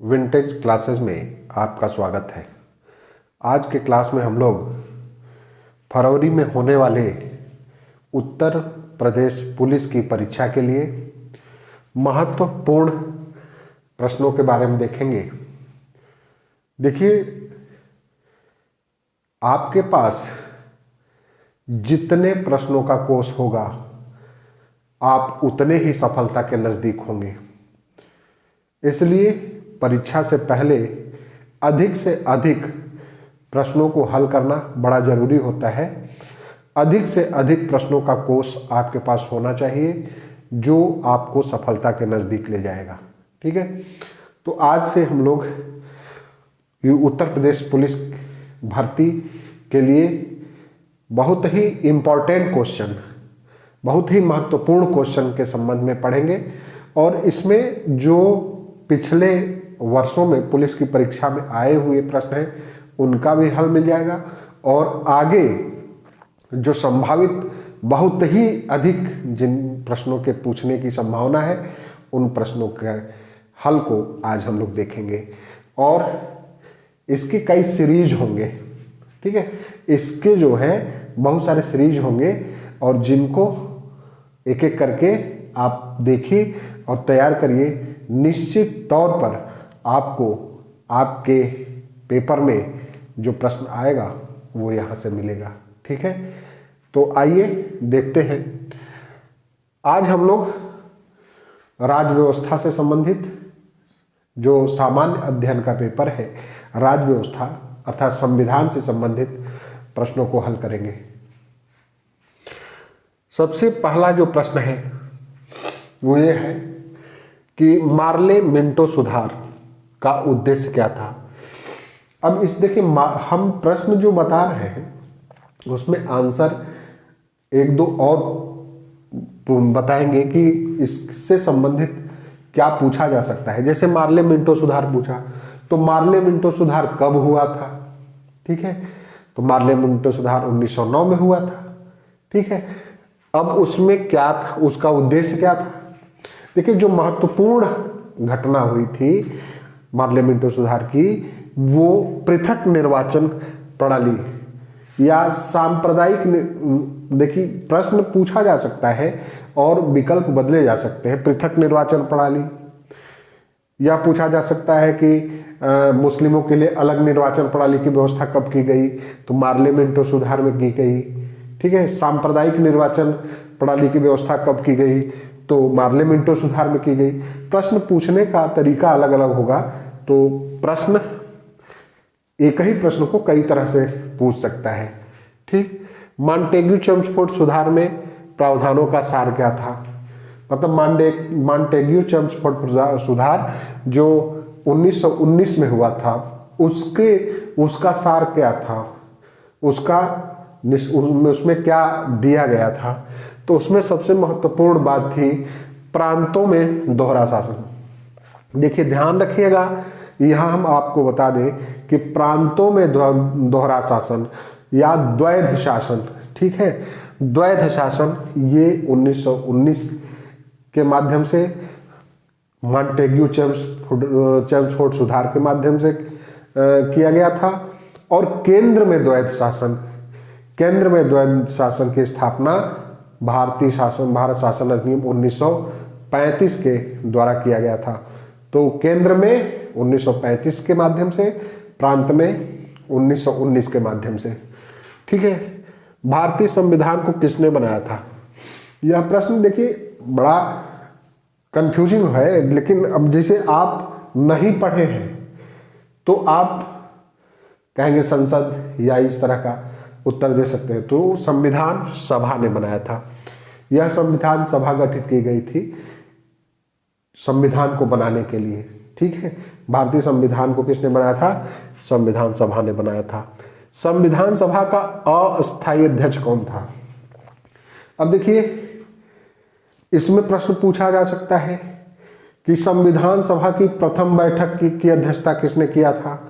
Vintage classes में आपका स्वागत है। आज के क्लास में हम लोग फरवरी में होने वाले उत्तर प्रदेश पुलिस की परीक्षा के लिए महत्वपूर्ण प्रश्नों के बारे में देखेंगे। देखिए, आपके पास जितने प्रश्नों का कोष होगा आप उतने ही सफलता के नज़दीक होंगे। इसलिए परीक्षा से पहले अधिक से अधिक प्रश्नों को हल करना बड़ा जरूरी होता है। अधिक से अधिक प्रश्नों का कोष आपके पास होना चाहिए जो आपको सफलता के नज़दीक ले जाएगा। ठीक है, तो आज से हम लोग उत्तर प्रदेश पुलिस भर्ती के लिए बहुत ही इम्पोर्टेंट क्वेश्चन, बहुत ही महत्वपूर्ण क्वेश्चन के संबंध में पढ़ेंगे और इसमें जो पिछले वर्षों में पुलिस की परीक्षा में आए हुए प्रश्न हैं उनका भी हल मिल जाएगा और आगे जो संभावित बहुत ही अधिक जिन प्रश्नों के पूछने की संभावना है उन प्रश्नों के हल को आज हम लोग देखेंगे और इसके कई सीरीज होंगे। ठीक है, इसके जो है बहुत सारे सीरीज होंगे और जिनको एक एक करके आप देखिए और तैयार करिए। निश्चित तौर पर आपको आपके पेपर में जो प्रश्न आएगा वो यहाँ से मिलेगा। ठीक है, तो आइए देखते हैं। आज हम लोग राज्य व्यवस्था से संबंधित जो सामान्य अध्ययन का पेपर है, राज्य व्यवस्था अर्थात संविधान से संबंधित प्रश्नों को हल करेंगे। सबसे पहला जो प्रश्न है वो ये है कि मार्ले मिंटो सुधार का उद्देश्य क्या था। अब इस देखिए, हम प्रश्न जो बता रहे हैं उसमें आंसर एक दो और बताएंगे कि इससे संबंधित क्या पूछा जा सकता है। जैसे मार्ले मिंटो सुधार पूछा तो मार्ले मिंटो सुधार कब हुआ था। ठीक है, तो मार्ले मिंटो सुधार 1909 में हुआ था। ठीक है, अब उसमें क्या था, उसका उद्देश्य क्या था। देखिए, जो महत्वपूर्ण घटना हुई थी मार्ले मिंटो सुधार की वो पृथक निर्वाचन प्रणाली या सांप्रदायिक, देखिए प्रश्न पूछा जा सकता है और विकल्प बदले जा सकते हैं। पृथक निर्वाचन प्रणाली या पूछा जा सकता है कि मुस्लिमों के लिए अलग निर्वाचन प्रणाली की व्यवस्था कब की गई, तो मार्ले मिंटो सुधार में की गई। ठीक है, सांप्रदायिक निर्वाचन प्रणाली की व्यवस्था कब की गई, तो मार्ले मिंटो सुधार में की गई। प्रश्न पूछने का तरीका अलग अलग होगा तो प्रश्न एक ही प्रश्न को कई तरह से पूछ सकता है। ठीक, मॉन्टेग्यू चेम्सफोर्ड सुधार में प्रावधानों का सार क्या था। मतलब मॉन्टेग्यू चेम्सफोर्ड सुधार जो 1919 में हुआ था उसका सार क्या था, उसमें क्या दिया गया था। तो उसमें सबसे महत्वपूर्ण बात थी प्रांतों में दोहरा शासन। देखिए ध्यान रखिएगा, यहाँ हम आपको बता दें कि प्रांतों में दोहरा शासन या द्वैध शासन, ठीक है, द्वैध शासन ये 1919 के माध्यम से मॉन्टेग्यू चेम्सफोर्ड सुधार के माध्यम से किया गया था। और केंद्र में द्वैध शासन की स्थापना भारत शासन अधिनियम 1935 के द्वारा किया गया था। तो केंद्र में 1935 के माध्यम से, प्रांत में 1919 के माध्यम से। ठीक है, भारतीय संविधान को किसने बनाया था। यह प्रश्न देखिए बड़ा कंफ्यूजिंग है, लेकिन अब जैसे आप नहीं पढ़े हैं तो आप कहेंगे संसद या इस तरह का उत्तर दे सकते हैं। तो संविधान सभा ने बनाया था। यह संविधान सभा गठित की गई थी संविधान को बनाने के लिए। ठीक है, भारतीय संविधान को किसने बनाया था, संविधान सभा ने बनाया था। संविधान सभा का अस्थायी अध्यक्ष कौन था। अब देखिए, इसमें प्रश्न पूछा जा सकता है कि संविधान सभा की प्रथम बैठक की अध्यक्षता किसने किया था।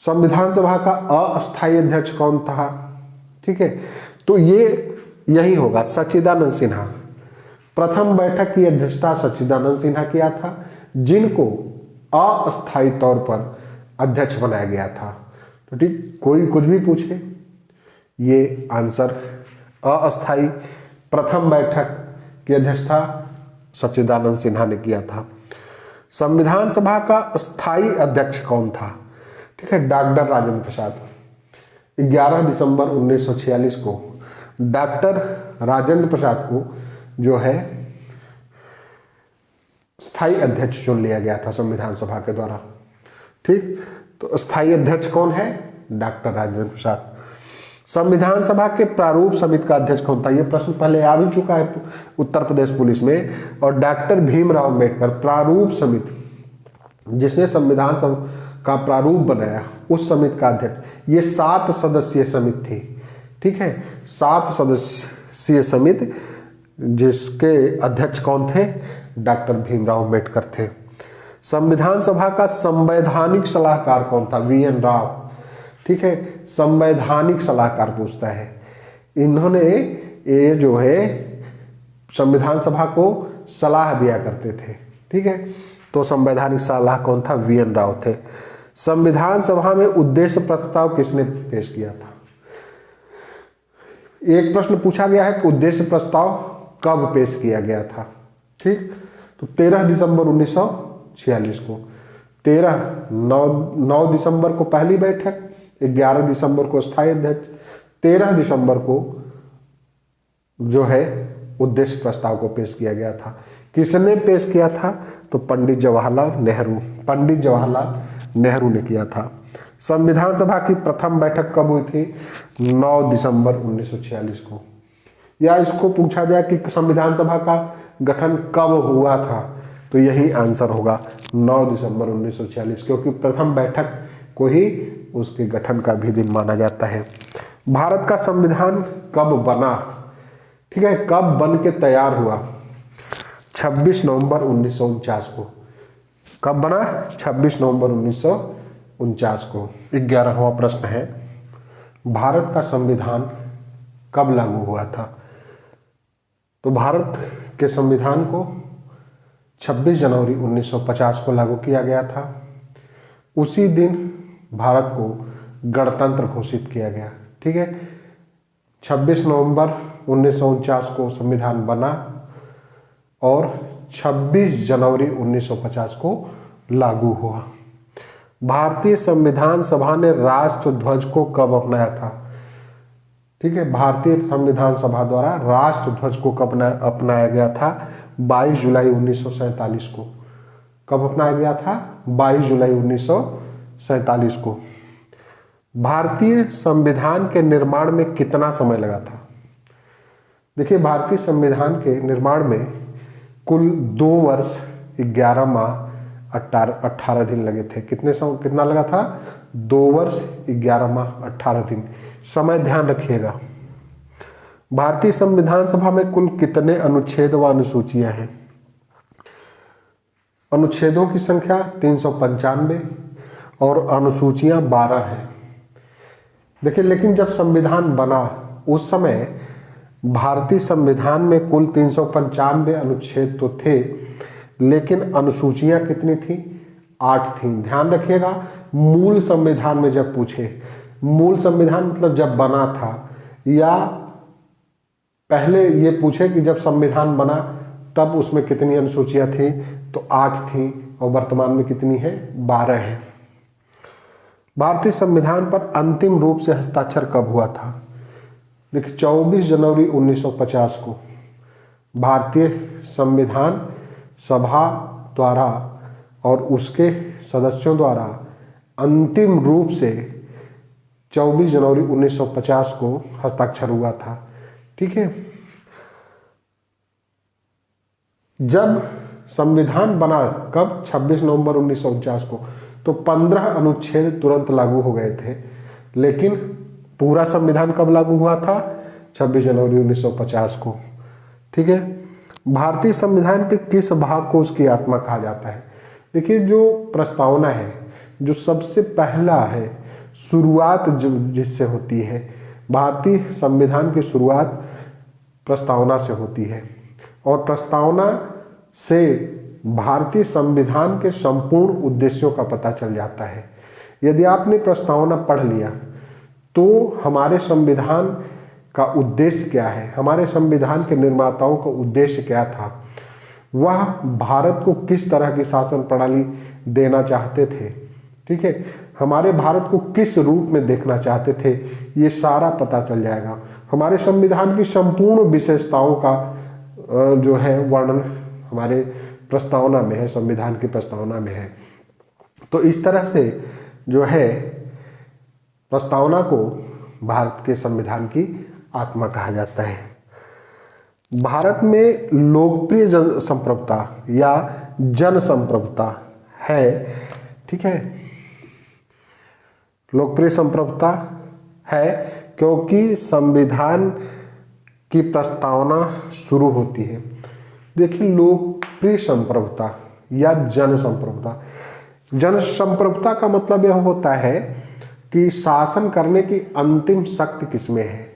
संविधान सभा का अस्थायी अध्यक्ष कौन था। ठीक है, तो ये यही होगा, सच्चिदानंद सिन्हा। प्रथम बैठक की अध्यक्षता सच्चिदानंद सिन्हा किया था, जिनको अस्थायी तौर पर अध्यक्ष बनाया गया था? तो ठीक, कोई कुछ भी पूछे, ये आंसर अस्थायी। प्रथम बैठक की अध्यक्षता सच्चिदानंद सिन्हा ने किया था। संविधान सभा का स्थायी अध्यक्ष कौन था? ठीक है, डॉक्टर राजेंद्र प्रसाद। 11 दिसंबर 1946 को डॉक्टर राजेंद्र प्रसाद को जो है स्थायी अध्यक्ष चुन लिया गया था संविधान सभा के द्वारा। ठीक, तो स्थायी अध्यक्ष कौन है? डॉक्टर राजेंद्र प्रसाद। संविधान सभा के प्रारूप समिति का अध्यक्ष कौन था? यह प्रश्न पहले आ भी चुका है उत्तर प्रदेश पुलिस में। और डॉक्टर भीमराव अम्बेडकर, प्रारूप समिति, जिसने संविधान सभा का प्रारूप बनाया, उस समिति का अध्यक्ष। ये 7 सदस्यीय समिति थी। ठीक है, 7 सदस्यीय समिति, जिसके अध्यक्ष कौन थे? डॉक्टर भीमराव अम्बेडकर थे। संविधान सभा का संवैधानिक सलाहकार कौन था? वी.एन. राव। ठीक है, संवैधानिक सलाहकार पूछता है। इन्होंने ये जो है संविधान सभा को सलाह दिया करते थे। ठीक है, तो संवैधानिक सलाह कौन था? वी.एन. राव थे। संविधान सभा में उद्देश्य प्रस्ताव किसने पेश किया था? एक प्रश्न पूछा गया है कि उद्देश्य प्रस्ताव कब पेश किया गया था? ठीक, तो 13 दिसंबर 1946 को। 9 दिसंबर को पहली बैठक, 11 दिसंबर को स्थायी अध्यक्ष, 13 दिसंबर को जो है उद्देश्य प्रस्ताव को पेश किया गया था। किसने पेश किया था? तो पंडित जवाहरलाल नेहरू ने किया था। संविधान सभा की प्रथम बैठक कब हुई थी? 9 दिसंबर 1946 को। या इसको पूछा जाए कि संविधान सभा का गठन कब हुआ था, तो यही आंसर होगा 9 दिसंबर 1946, क्योंकि प्रथम बैठक को ही उसके गठन का भी दिन माना जाता है। भारत का संविधान कब बना? ठीक है, कब बन के तैयार हुआ? 26 नवंबर 1949 को। कब बना? 26 नवंबर 1949 को। 11वां प्रश्न है, भारत का संविधान कब लागू हुआ था? तो भारत के संविधान को 26 जनवरी 1950 को लागू किया गया था। उसी दिन भारत को गणतंत्र घोषित किया गया। ठीक है, 26 नवंबर 1949 को संविधान बना और 26 जनवरी 1950 को लागू हुआ। भारतीय संविधान सभा ने राष्ट्र ध्वज को कब अपनाया था? ठीक है, भारतीय संविधान सभा द्वारा राष्ट्र ध्वज को कब अपनाया गया था? 22 जुलाई 1947 को। कब अपनाया गया था? 22 जुलाई 1947 को। भारतीय संविधान के निर्माण में कितना समय लगा था? देखिए, भारतीय संविधान के निर्माण में कुल 2 वर्ष 11 माह 18 दिन लगे थे। कितना लगा था? 2 वर्ष 11 माह 18 दिन। समय ध्यान रखिएगा। भारतीय संविधान सभा में कुल कितने अनुच्छेद व अनुसूचियां हैं? अनुच्छेदों की संख्या 395 और अनुसूचियां 12 हैं। देखिए, लेकिन जब संविधान बना उस समय भारतीय संविधान में कुल 395 अनुच्छेद तो थे, लेकिन अनुसूचियां कितनी थी? 8 थी। ध्यान रखिएगा, मूल संविधान में जब पूछे, मूल संविधान मतलब जब बना था, या पहले ये पूछे कि जब संविधान बना तब उसमें कितनी अनुसूचियां थी, तो 8 थी और वर्तमान में कितनी है? 12 है। भारतीय संविधान पर अंतिम रूप से हस्ताक्षर कब हुआ था? देखिए, 24 जनवरी 1950 को भारतीय संविधान सभा द्वारा और उसके सदस्यों द्वारा अंतिम रूप से 24 जनवरी 1950 को हस्ताक्षर हुआ था। ठीक है, जब संविधान बना कब? 26 नवंबर 1949 को, तो 15 अनुच्छेद तुरंत लागू हो गए थे, लेकिन पूरा संविधान कब लागू हुआ था? 26 जनवरी 1950 को। ठीक है, भारतीय संविधान के किस भाग को उसकी आत्मा कहा जाता है? देखिए, जो प्रस्तावना है, जो सबसे पहला है, शुरुआत जिससे होती है, भारतीय संविधान की शुरुआत प्रस्तावना से होती है, और प्रस्तावना से भारतीय संविधान के संपूर्ण उद्देश्यों का पता चल जाता है। यदि आपने प्रस्तावना पढ़ लिया तो हमारे संविधान का उद्देश्य क्या है, हमारे संविधान के निर्माताओं का उद्देश्य क्या था, वह भारत को किस तरह की शासन प्रणाली देना चाहते थे, ठीक है, हमारे भारत को किस रूप में देखना चाहते थे, ये सारा पता चल जाएगा। हमारे संविधान की संपूर्ण विशेषताओं का जो है वर्णन हमारे प्रस्तावना में है, संविधान की प्रस्तावना में है। तो इस तरह से जो है प्रस्तावना को भारत के संविधान की आत्मा कहा जाता है। भारत में लोकप्रिय जन संप्रभुता या जन संप्रभुता है, ठीक है, लोकप्रिय संप्रभुता है क्योंकि संविधान की प्रस्तावना शुरू होती है। देखिए, लोकप्रिय संप्रभुता या जन संप्रभुता, जन संप्रभुता का मतलब यह होता है कि शासन करने की अंतिम शक्ति किसमें है।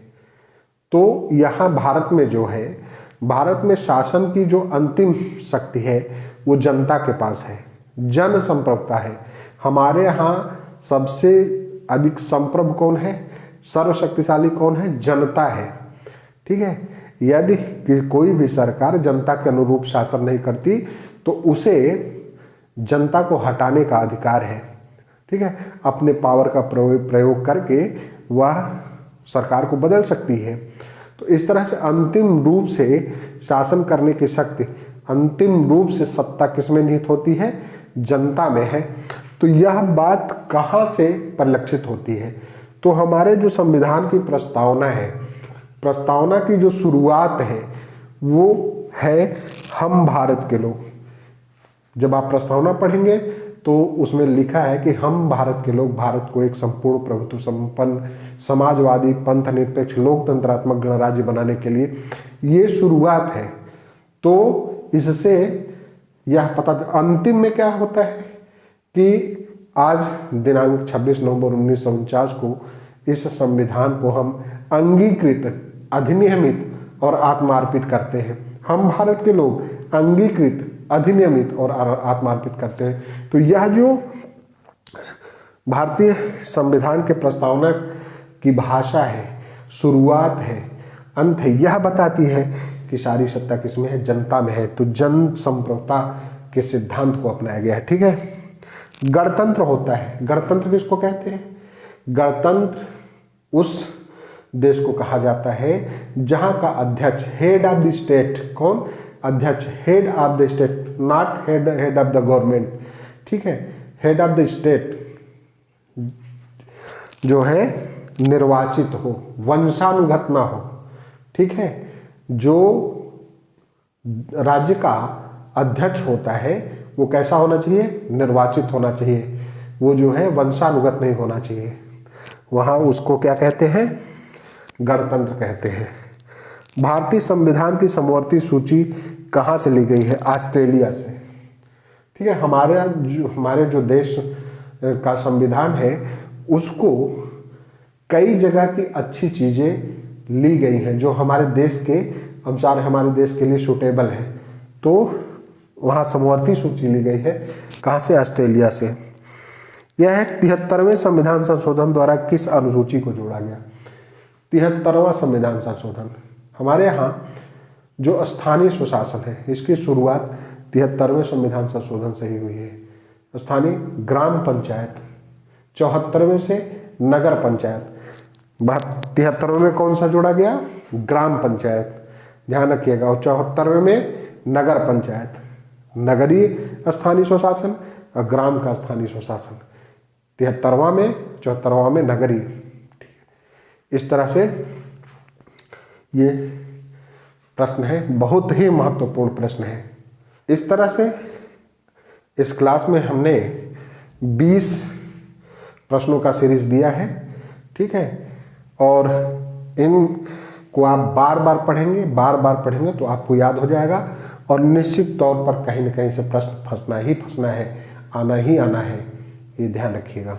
तो यहाँ भारत में जो है, भारत में शासन की जो अंतिम शक्ति है वो जनता के पास है, जन संप्रभुता है। हमारे यहाँ सबसे अधिक संप्रभु कौन है, सर्वशक्तिशाली कौन है, जनता है, ठीक है। यदि कोई भी सरकार जनता के अनुरूप शासन नहीं करती तो उसे जनता को हटाने का अधिकार है, ठीक है, अपने पावर का प्रयोग करके वह सरकार को बदल सकती है। तो इस तरह से अंतिम रूप से शासन करने की शक्ति, अंतिम रूप से सत्ता किसमें निहित होती है, जनता में है। तो यह बात कहाँ से परिलक्षित होती है, तो हमारे जो संविधान की प्रस्तावना है, प्रस्तावना की जो शुरुआत है वो है हम भारत के लोग। जब आप प्रस्तावना पढ़ेंगे तो उसमें लिखा है कि हम भारत के लोग भारत को एक संपूर्ण प्रभुत्व संपन्न समाजवादी पंथ निरपेक्ष लोकतंत्रात्मक गणराज्य बनाने के लिए ये शुरुआत है। तो इससे यह पता, अंतिम में क्या होता है कि आज दिनांक 26 नवंबर 1949 को इस संविधान को हम अंगीकृत, अधिनियमित और आत्मार्पित करते हैं। हम भारत के लोग अंगीकृत, अधिनियमित और आत्मार्पित करते हैं। तो यह जो भारतीय संविधान के प्रस्तावना की भाषा है, शुरुआत है, अंत है, यह बताती है कि सारी सत्ता किसमें है, जनता में है। तो जन संप्रभुता के सिद्धांत को अपनाया गया है, ठीक है। गणतंत्र होता है, गणतंत्र किसको कहते हैं, गणतंत्र उस देश को कहा जाता है जहां का अध्यक्ष, हेड ऑफ द स्टेट, कौन, अध्यक्ष, head of the state, not head of the government, ठीक है, हेड ऑफ द स्टेट जो है निर्वाचित हो, वंशानुगत ना हो, ठीक है। जो राज्य का अध्यक्ष होता है वो कैसा होना चाहिए, निर्वाचित होना चाहिए, वो जो है वंशानुगत नहीं होना चाहिए। वहाँ उसको क्या कहते हैं, गणतंत्र कहते हैं। भारतीय संविधान की समवर्ती सूची कहाँ से ली गई है, ऑस्ट्रेलिया से, ठीक है। हमारे जो देश का संविधान है उसको कई जगह की अच्छी चीज़ें ली गई हैं जो हमारे देश के अनुसार, हमारे देश के लिए सूटेबल है। तो वहाँ समवर्ती सूची ली गई है, कहाँ से, ऑस्ट्रेलिया से। यह 73वें संविधान संशोधन द्वारा किस अनुसूची को जोड़ा गया, 73वां संविधान संशोधन। हमारे यहाँ जो स्थानीय स्वशासन है इसकी शुरुआत 73वें संविधान संशोधन से ही हुई है। स्थानीय ग्राम पंचायत, 74वें से नगर पंचायत, 73वें में कौन सा जोड़ा गया, ग्राम पंचायत, ध्यान रखिएगा, और 74वें में नगर पंचायत, नगरीय स्थानीय स्वशासन और ग्राम का स्थानीय स्वशासन, 73वां में, 74वां में नगरीय। इस तरह से ये प्रश्न है, बहुत ही महत्वपूर्ण प्रश्न है। इस तरह से इस क्लास में हमने 20 प्रश्नों का सीरीज दिया है, ठीक है। और इन को आप बार बार पढ़ेंगे तो आपको याद हो जाएगा और निश्चित तौर पर कहीं न कहीं से प्रश्न फंसना ही फंसना है, आना ही आना है, ये ध्यान रखिएगा।